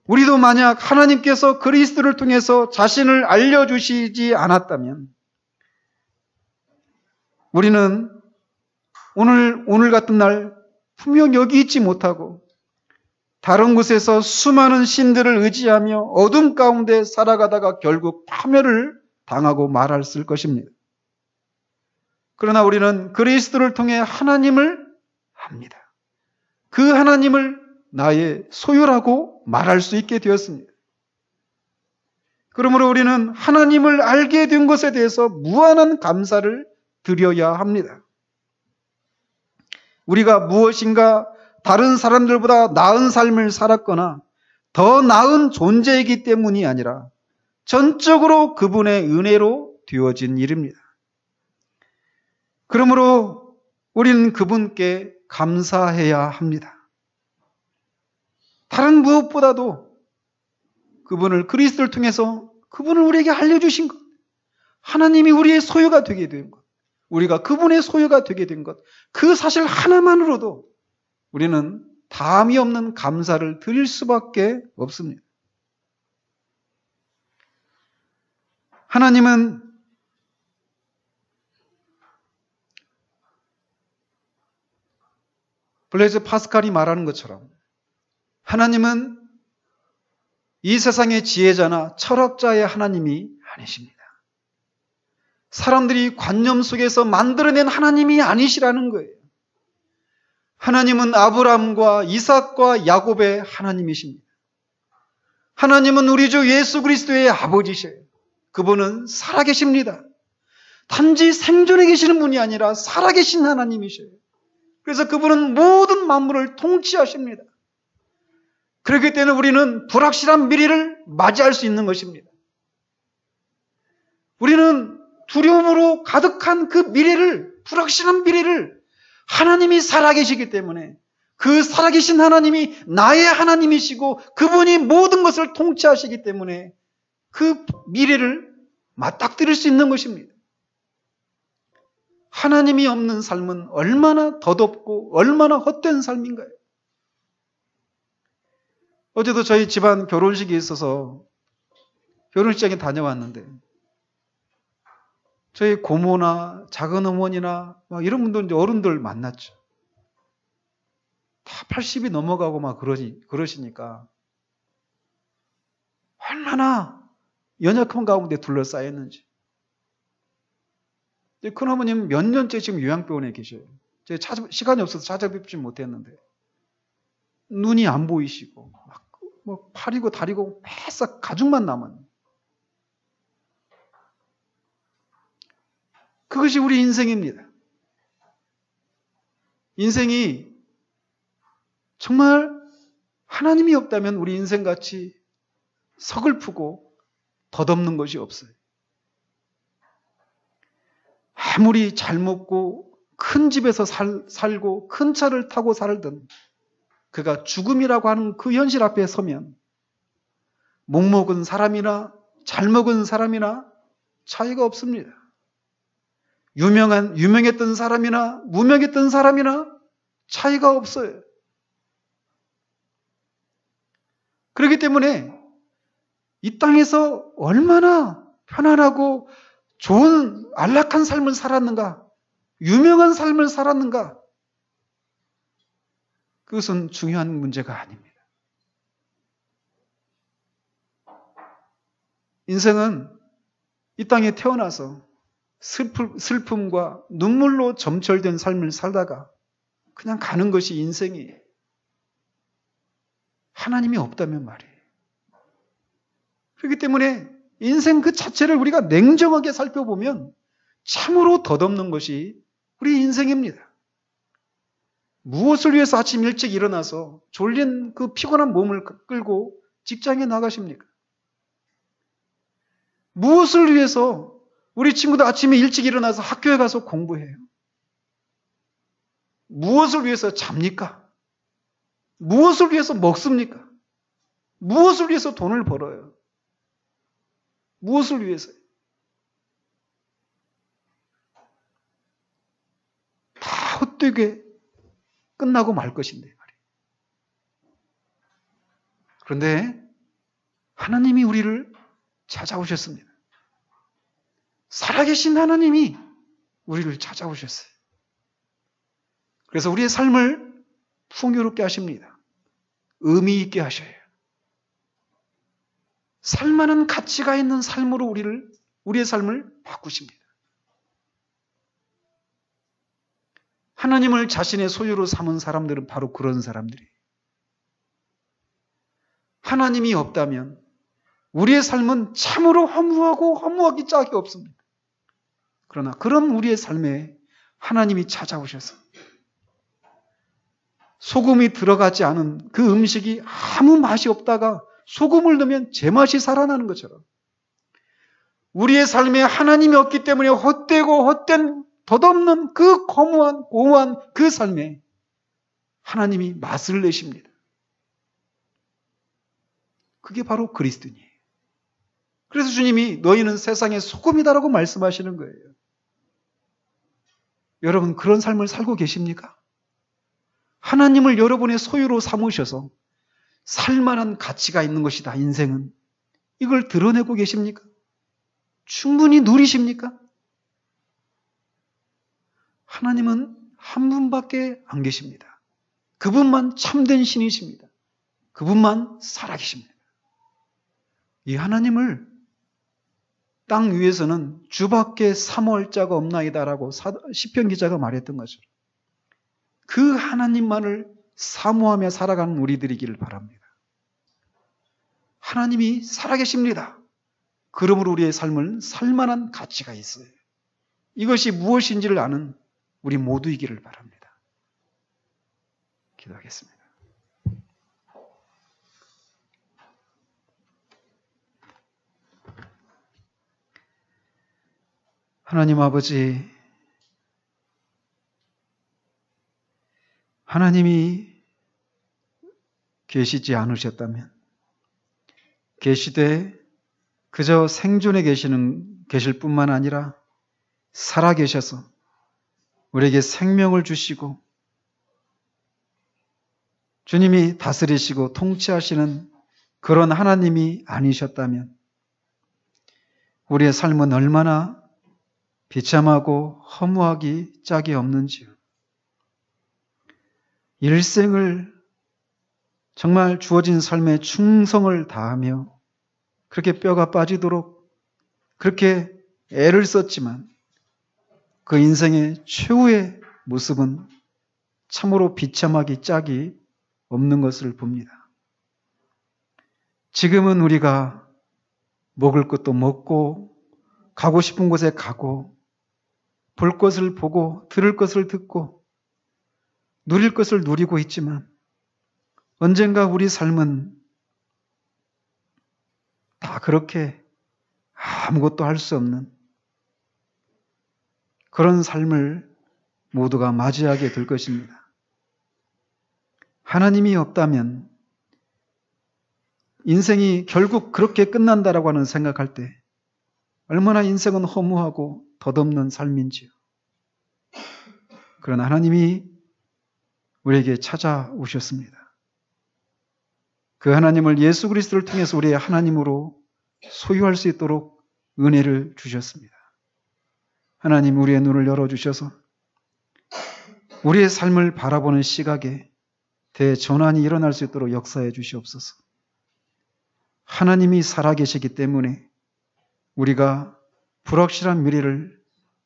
우리도 만약 하나님께서 그리스도를 통해서 자신을 알려주시지 않았다면 우리는 오늘 같은 날 분명 여기 있지 못하고 다른 곳에서 수많은 신들을 의지하며 어둠 가운데 살아가다가 결국 파멸을 당하고 말았을 것입니다. 그러나 우리는 그리스도를 통해 하나님을 압니다. 그 하나님을 나의 소유라고 말할 수 있게 되었습니다. 그러므로 우리는 하나님을 알게 된 것에 대해서 무한한 감사를 드려야 합니다. 우리가 무엇인가 다른 사람들보다 나은 삶을 살았거나 더 나은 존재이기 때문이 아니라 전적으로 그분의 은혜로 되어진 일입니다. 그러므로 우리는 그분께 감사해야 합니다. 다른 무엇보다도 그분을 그리스도를 통해서 그분을 우리에게 알려주신 것, 하나님이 우리의 소유가 되게 된 것, 우리가 그분의 소유가 되게 된 것, 그 사실 하나만으로도 우리는 담이 없는 감사를 드릴 수밖에 없습니다. 하나님은 블레이즈 파스칼이 말하는 것처럼 하나님은 이 세상의 지혜자나 철학자의 하나님이 아니십니다. 사람들이 관념 속에서 만들어낸 하나님이 아니시라는 거예요. 하나님은 아브라함과 이삭과 야곱의 하나님이십니다. 하나님은 우리 주 예수 그리스도의 아버지셔요. 그분은 살아계십니다. 단지 생존해 계시는 분이 아니라 살아계신 하나님이셔요. 그래서 그분은 모든 만물을 통치하십니다. 그렇기 때문에 우리는 불확실한 미래를 맞이할 수 있는 것입니다. 우리는 두려움으로 가득한 그 미래를, 불확실한 미래를 하나님이 살아계시기 때문에 그 살아계신 하나님이 나의 하나님이시고 그분이 모든 것을 통치하시기 때문에 그 미래를 맞닥뜨릴 수 있는 것입니다. 하나님이 없는 삶은 얼마나 덧없고 얼마나 헛된 삶인가요? 어제도 저희 집안 결혼식이 있어서 결혼식장에 다녀왔는데 저희 고모나 작은 어머니나 막 이런 분들, 이제 어른들 만났죠. 다 80이 넘어가고 막 그러시니까 얼마나 연약한 가운데 둘러싸였는지. 큰어머님 몇 년째 지금 요양병원에 계셔요. 제가 시간이 없어서 찾아뵙지 못했는데 눈이 안 보이시고 막 뭐 팔이고 다리고 빼싹 가죽만 남았네. 그것이 우리 인생입니다. 인생이 정말 하나님이 없다면 우리 인생같이 서글프고 덧없는 것이 없어요. 아무리 잘 먹고 큰 집에서 살고 큰 차를 타고 살든 그가 죽음이라고 하는 그 현실 앞에 서면 못 먹은 사람이나 잘 먹은 사람이나 차이가 없습니다. 유명했던 사람이나 무명했던 사람이나 차이가 없어요. 그렇기 때문에 이 땅에서 얼마나 편안하고 좋은 안락한 삶을 살았는가, 유명한 삶을 살았는가, 그것은 중요한 문제가 아닙니다. 인생은 이 땅에 태어나서 슬픔과 눈물로 점철된 삶을 살다가 그냥 가는 것이 인생이에요. 하나님이 없다면 말이에요. 그렇기 때문에 인생 그 자체를 우리가 냉정하게 살펴보면 참으로 덧없는 것이 우리 인생입니다. 무엇을 위해서 아침 일찍 일어나서 졸린 그 피곤한 몸을 끌고 직장에 나가십니까? 무엇을 위해서 우리 친구들 아침에 일찍 일어나서 학교에 가서 공부해요? 무엇을 위해서 잡니까? 무엇을 위해서 먹습니까? 무엇을 위해서 돈을 벌어요? 무엇을 위해서요? 다 헛되게 끝나고 말 것인데 말이에요. 그런데 하나님이 우리를 찾아오셨습니다. 살아계신 하나님이 우리를 찾아오셨어요. 그래서 우리의 삶을 풍요롭게 하십니다. 의미 있게 하셔요. 살만한 가치가 있는 삶으로 우리의 삶을 바꾸십니다. 하나님을 자신의 소유로 삼은 사람들은 바로 그런 사람들이에요. 하나님이 없다면 우리의 삶은 참으로 허무하고 허무하기 짝이 없습니다. 그러나 그런 우리의 삶에 하나님이 찾아오셔서 소금이 들어가지 않은 그 음식이 아무 맛이 없다가 소금을 넣으면 제맛이 살아나는 것처럼 우리의 삶에 하나님이 없기 때문에 헛되고 헛된 덧없는 그 고무한 그 삶에 하나님이 맛을 내십니다. 그게 바로 그리스도인이에요. 그래서 주님이 너희는 세상의 소금이다라고 말씀하시는 거예요. 여러분, 그런 삶을 살고 계십니까? 하나님을 여러분의 소유로 삼으셔서 살만한 가치가 있는 것이다, 인생은. 이걸 드러내고 계십니까? 충분히 누리십니까? 하나님은 한 분밖에 안 계십니다. 그분만 참된 신이십니다. 그분만 살아계십니다. 이 하나님을 땅 위에서는 주밖에 사모할 자가 없나이다라고 시편 기자가 말했던 것처럼 그 하나님만을 사모하며 살아가는 우리들이기를 바랍니다. 하나님이 살아계십니다. 그러므로 우리의 삶은 살만한 가치가 있어요. 이것이 무엇인지를 아는 우리 모두이기를 바랍니다. 기도하겠습니다. 하나님 아버지, 하나님이 계시지 않으셨다면, 계시되 그저 생존에 계실 뿐만 아니라 살아 계셔서 우리에게 생명을 주시고 주님이 다스리시고 통치하시는 그런 하나님이 아니셨다면 우리의 삶은 얼마나 비참하고 허무하기 짝이 없는지요. 일생을 정말 주어진 삶에 충성을 다하며 그렇게 뼈가 빠지도록 그렇게 애를 썼지만 그 인생의 최후의 모습은 참으로 비참하기 짝이 없는 것을 봅니다. 지금은 우리가 먹을 것도 먹고 가고 싶은 곳에 가고 볼 것을 보고 들을 것을 듣고 누릴 것을 누리고 있지만 언젠가 우리 삶은 다 그렇게 아무것도 할 수 없는 그런 삶을 모두가 맞이하게 될 것입니다. 하나님이 없다면 인생이 결국 그렇게 끝난다라고 하는 생각할 때 얼마나 인생은 허무하고 덧없는 삶인지요. 그러나 하나님이 우리에게 찾아오셨습니다. 그 하나님을 예수 그리스도를 통해서 우리의 하나님으로 소유할 수 있도록 은혜를 주셨습니다. 하나님, 우리의 눈을 열어주셔서 우리의 삶을 바라보는 시각에 대전환이 일어날 수 있도록 역사해 주시옵소서. 하나님이 살아계시기 때문에 우리가 불확실한 미래를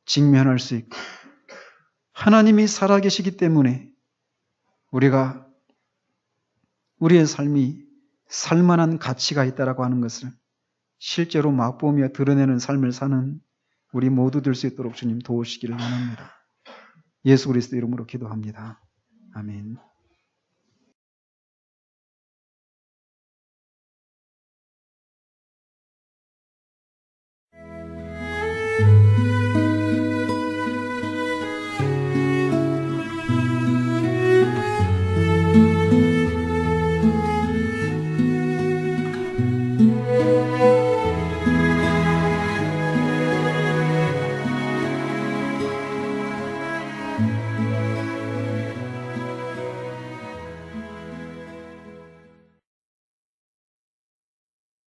직면할 수 있고, 하나님이 살아계시기 때문에 우리가 우리의 삶이 살만한 가치가 있다라고 하는 것을 실제로 맛보며 드러내는 삶을 사는 우리 모두 될 수 있도록 주님 도우시기를 원합니다. 예수 그리스도 이름으로 기도합니다. 아멘.